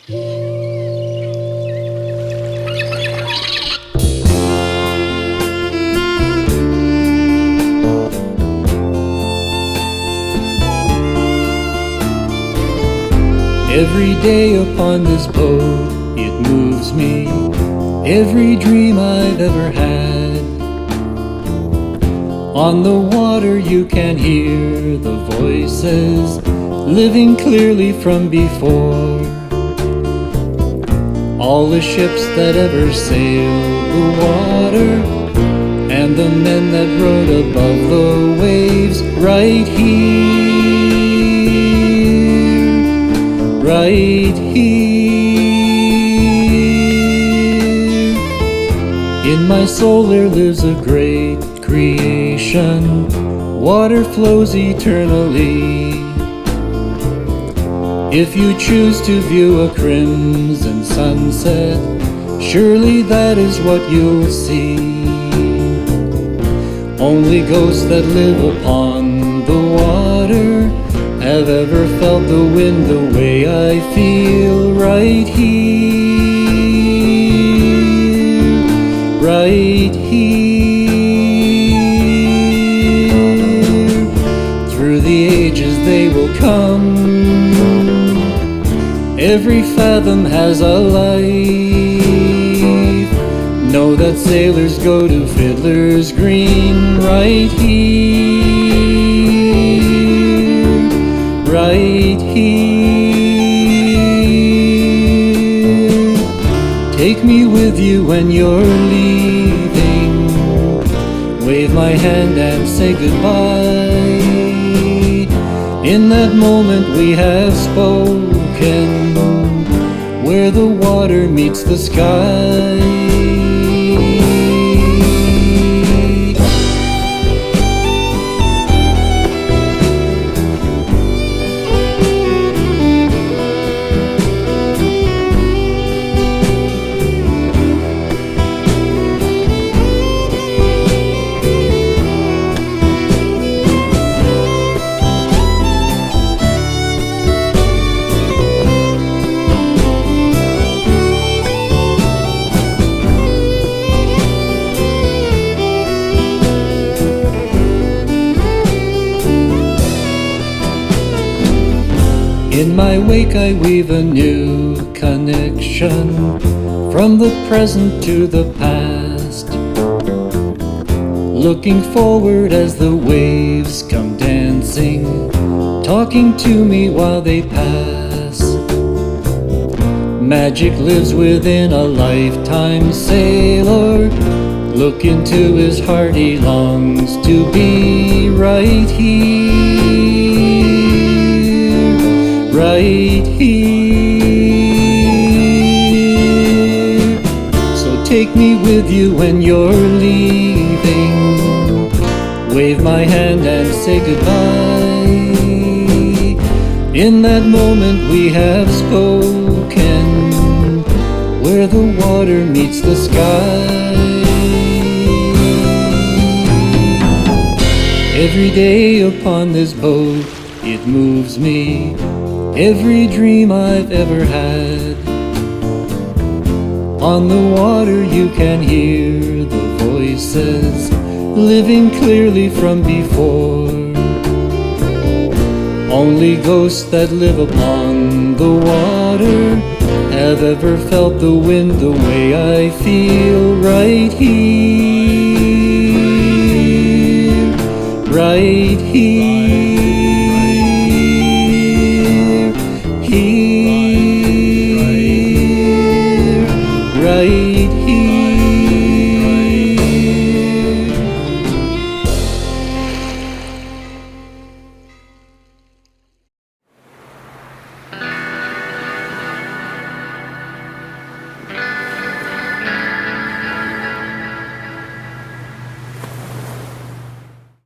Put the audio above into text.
Every day upon this boat, it moves me, every dream I've ever had. On the water you can hear the voices, living clearly from before. All the ships that ever sailed the water, and the men that rode above the waves, right here, right here. In my soul there lives a great creation, water flows eternally. If you choose to view a crimson sunset, surely that is what you'll see. Only ghosts that live upon the water have ever felt the wind the way I feel right here, right here. Through the ages they will come, every fathom has a life. Know that sailors go to Fiddler's Green right here, right here. Take me with you when you're leaving, wave my hand and say goodbye. In that moment we have spoken, where the water meets the sky. In my wake I weave a new connection, from the present to the past, looking forward as the waves come dancing, talking to me while they pass. Magic lives within a lifetime sailor, look into his heart, he longs to be right here, right here. So take me with you when you're leaving, wave my hand and say goodbye. In that moment we have spoken, where the water meets the sky. Every day upon this boat it moves me, every dream I've ever had. On the water you can hear the voices, living clearly from before. Only ghosts that live upon the water have ever felt the wind the way I feel right here, right here.